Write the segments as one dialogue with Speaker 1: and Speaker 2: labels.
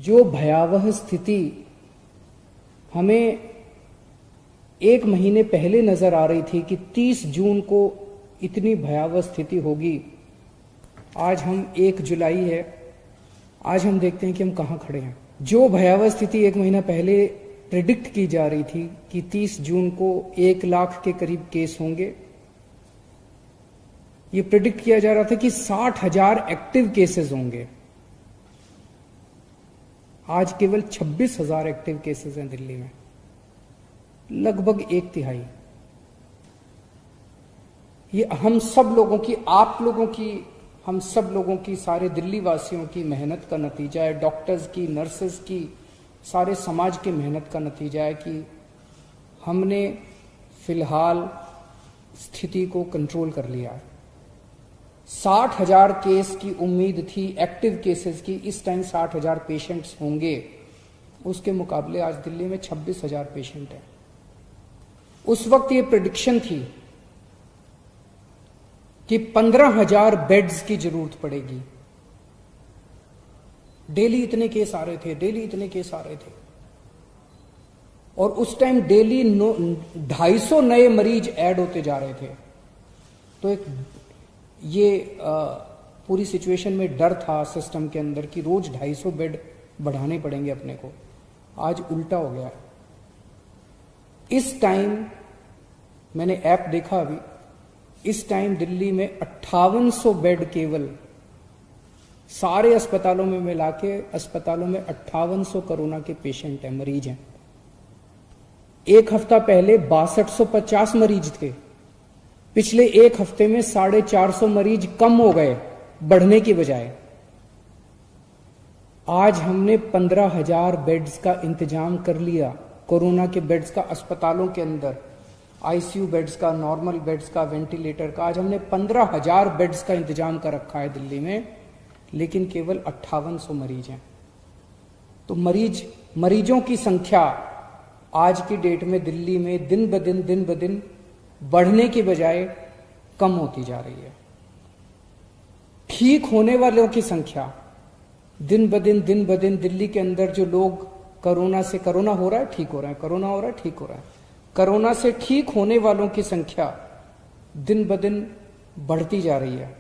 Speaker 1: जो भयावह स्थिति हमें एक महीने पहले नजर आ रही थी कि 30 जून को इतनी भयावह स्थिति होगी, आज हम 1 जुलाई है, आज हम देखते हैं कि हम कहां खड़े हैं। जो भयावह स्थिति एक महीना पहले प्रिडिक्ट की जा रही थी कि 30 जून को 1 लाख के करीब केस होंगे, ये प्रिडिक्ट किया जा रहा था कि 60,000 एक्टिव केसेस होंगे। आज केवल 26,000 एक्टिव केसेस हैं दिल्ली में, लगभग 1/3। ये हम सब लोगों की, आप लोगों की, हम सब लोगों की, सारे दिल्ली वासियों की मेहनत का नतीजा है। डॉक्टर्स की, नर्सेस की, सारे समाज की मेहनत का नतीजा है कि हमने फिलहाल स्थिति को कंट्रोल कर लिया है। 60,000 केस की उम्मीद थी, एक्टिव केसेस की। इस टाइम 60,000 पेशेंट्स होंगे, उसके मुकाबले आज दिल्ली में 26,000 पेशेंट हैं। उस वक्त ये प्रेडिक्शन थी कि 15,000 बेड्स की जरूरत पड़ेगी। डेली इतने केस आ रहे थे, डेली इतने केस आ रहे थे, और उस टाइम डेली 250 नए मरीज ऐड होते जा रहे थे। तो एक ये पूरी सिचुएशन में डर था सिस्टम के अंदर कि रोज 250 बेड बढ़ाने पड़ेंगे अपने को। आज उल्टा हो गया है। इस टाइम मैंने ऐप देखा अभी, इस टाइम दिल्ली में 5800 बेड केवल, सारे अस्पतालों में मिला के अस्पतालों में 5800 कोरोना के पेशेंट हैं, मरीज हैं। एक हफ्ता पहले 6250 मरीज थे। पिछले एक हफ्ते में 450 मरीज कम हो गए, बढ़ने की बजाय। आज हमने 15,000 बेड्स का इंतजाम कर लिया, कोरोना के बेड्स का अस्पतालों के अंदर, आईसीयू बेड्स का, नॉर्मल बेड्स का, वेंटिलेटर का। आज हमने 15,000 बेड्स का इंतजाम कर रखा है दिल्ली में, लेकिन केवल 5800 मरीज हैं। तो मरीजों की संख्या आज की डेट में दिल्ली में दिन ब दिन बढ़ने की बजाय कम होती जा रही है। ठीक होने वालों की संख्या दिन ब दिन दिल्ली के अंदर, जो लोग कोरोना हो रहा है, ठीक हो रहा है, कोरोना हो रहा है, ठीक हो रहा है, कोरोना से ठीक होने वालों की संख्या दिन ब दिन बढ़ती जा रही है।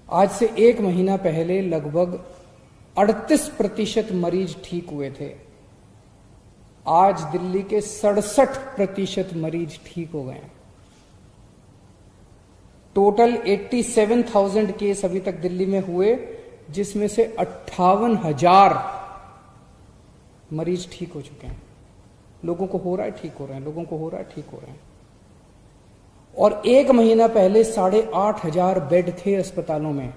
Speaker 1: आज से 1 महीना पहले लगभग 38% मरीज ठीक हुए थे। आज दिल्ली के 67% मरीज ठीक हो गए हैं। टोटल 87,000 केस अभी तक दिल्ली में हुए, जिसमें से 58,000 मरीज ठीक हो चुके हैं। लोगों को हो रहा है, ठीक हो रहे हैं, लोगों को हो रहा है, ठीक हो रहे हैं। और 1 महीना पहले 8,500 बेड थे अस्पतालों में।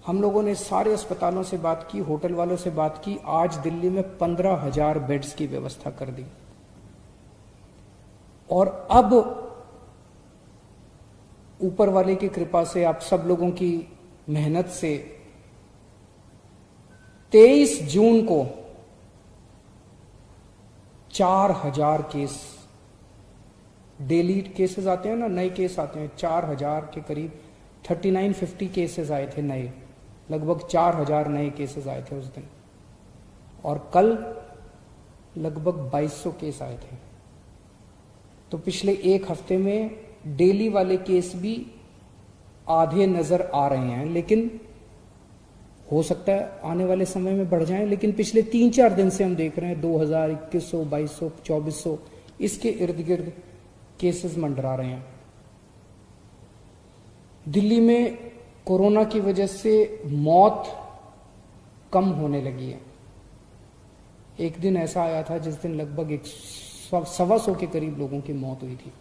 Speaker 1: हम लोगों ने सारे अस्पतालों से बात की, होटल वालों से बात की। आज दिल्ली में 15,000 बेड्स की व्यवस्था कर दी। और अब ऊपर वाले की कृपा से, आप सब लोगों की मेहनत से 23 जून को 4,000 केस, डेली केसेस आते हैं ना, नए केस आते हैं, 4,000 के करीब 3950 केसेस आए थे नए, लगभग 4,000 नए केसेस आए थे उस दिन। और कल लगभग 2200 केस आए थे। तो पिछले एक हफ्ते में डेली वाले केस भी आधे नजर आ रहे हैं, लेकिन हो सकता है आने वाले समय में बढ़ जाएं। लेकिन पिछले 3-4 दिन से हम देख रहे हैं 2000, 2100, 2200, 2400 इसके इर्द गिर्द केसेस मंडरा रहे हैं। दिल्ली में कोरोना की वजह से मौत कम होने लगी है। एक दिन ऐसा आया था जिस दिन लगभग 125 के करीब लोगों की मौत हुई थी।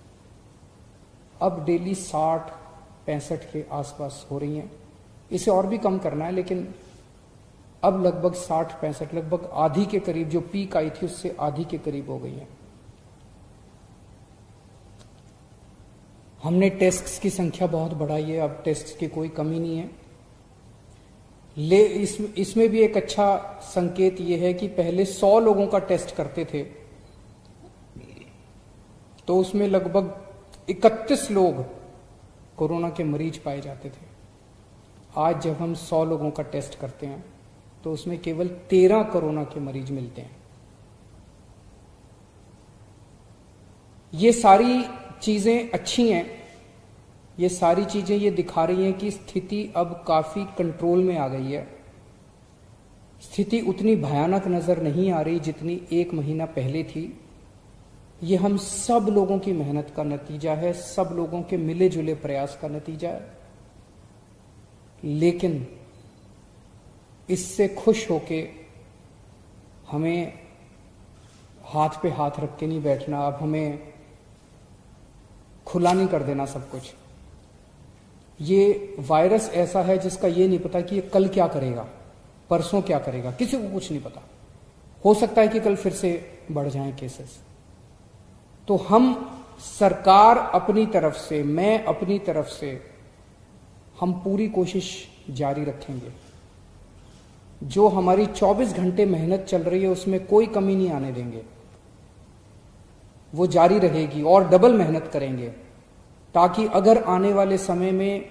Speaker 1: अब डेली 60-65 के आसपास हो रही हैं। इसे और भी कम करना है, लेकिन अब लगभग 60-65, लगभग आधी के करीब, जो पीक आई थी उससे आधी के करीब हो गई है। हमने टेस्ट्स की संख्या बहुत बढ़ाई है, अब टेस्ट्स की कोई कमी नहीं है। इसमें भी एक अच्छा संकेत यह है कि पहले 100 लोगों का टेस्ट करते थे तो उसमें लगभग 31 लोग कोरोना के मरीज पाए जाते थे। आज जब हम 100 लोगों का टेस्ट करते हैं तो उसमें केवल 13 कोरोना के मरीज मिलते हैं। ये सारी चीजें अच्छी हैं, ये सारी चीजें ये दिखा रही हैं कि स्थिति अब काफी कंट्रोल में आ गई है। स्थिति उतनी भयानक नजर नहीं आ रही जितनी 1 महीना पहले थी। ये हम सब लोगों की मेहनत का नतीजा है, सब लोगों के मिले जुले प्रयास का नतीजा है। लेकिन इससे खुश होके हमें हाथ पे हाथ रख के नहीं बैठना। अब हमें खुला नहीं कर देना सब कुछ। ये वायरस ऐसा है जिसका ये नहीं पता कि ये कल क्या करेगा, परसों क्या करेगा, किसी को कुछ नहीं पता। हो सकता है कि कल फिर से बढ़ जाएं केसेस। तो हम सरकार अपनी तरफ से, मैं अपनी तरफ से, हम पूरी कोशिश जारी रखेंगे। जो हमारी 24 घंटे मेहनत चल रही है उसमें कोई कमी नहीं आने देंगे, वो जारी रहेगी और डबल मेहनत करेंगे, ताकि अगर आने वाले समय में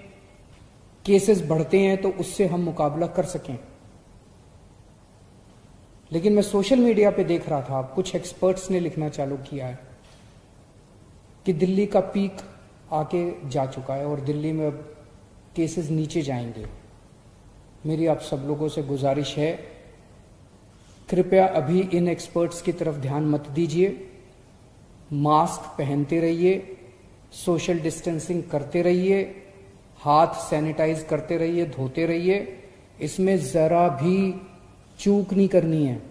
Speaker 1: केसेस बढ़ते हैं तो उससे हम मुकाबला कर सकें। लेकिन मैं सोशल मीडिया पे देख रहा था, कुछ एक्सपर्ट्स ने लिखना चालू किया है कि दिल्ली का पीक आके जा चुका है और दिल्ली में अब केसेस नीचे जाएंगे। मेरी आप सब लोगों से गुजारिश है, कृपया अभी इन एक्सपर्ट्स की तरफ ध्यान मत दीजिए। मास्क पहनते रहिए, सोशल डिस्टेंसिंग करते रहिए, हाथ सैनिटाइज करते रहिए, धोते रहिए। इसमें जरा भी चूक नहीं करनी है।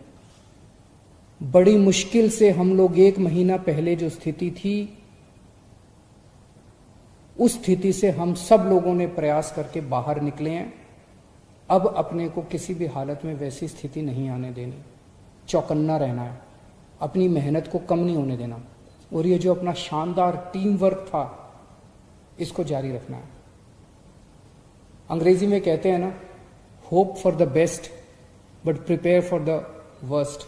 Speaker 1: बड़ी मुश्किल से हम लोग 1 महीना पहले जो स्थिति थी, उस स्थिति से हम सब लोगों ने प्रयास करके बाहर निकले हैं। अब अपने को किसी भी हालत में वैसी स्थिति नहीं आने देनी, चौकन्ना रहना है, अपनी मेहनत को कम नहीं होने देना, और ये जो अपना शानदार टीम वर्क था इसको जारी रखना है। अंग्रेजी में कहते हैं ना, hope for the best but prepare for the worst.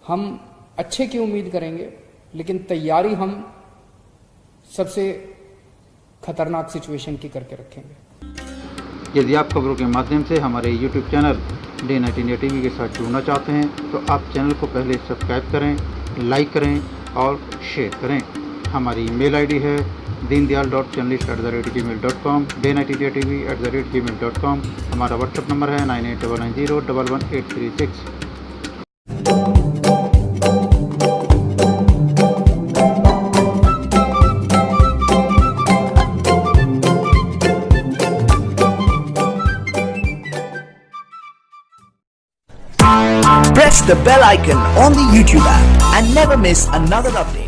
Speaker 1: हम अच्छे की उम्मीद करेंगे, लेकिन तैयारी हम सबसे खतरनाक सिचुएशन की करके रखेंगे।
Speaker 2: यदि आप खबरों के माध्यम से हमारे YouTube channel day night India TV के साथ जुड़ना चाहते हैं तो आप चैनल को पहले सब्सक्राइब करें, लाइक करें और शेयर करें। हमारी ईमेल आईडी है deendyal.journalist@gmail.com, daynightindiatv@gmail.com। हमारा व्हाट्सएप नंबर है 9899011836।
Speaker 3: Press the bell icon on the YouTube app and never miss another update.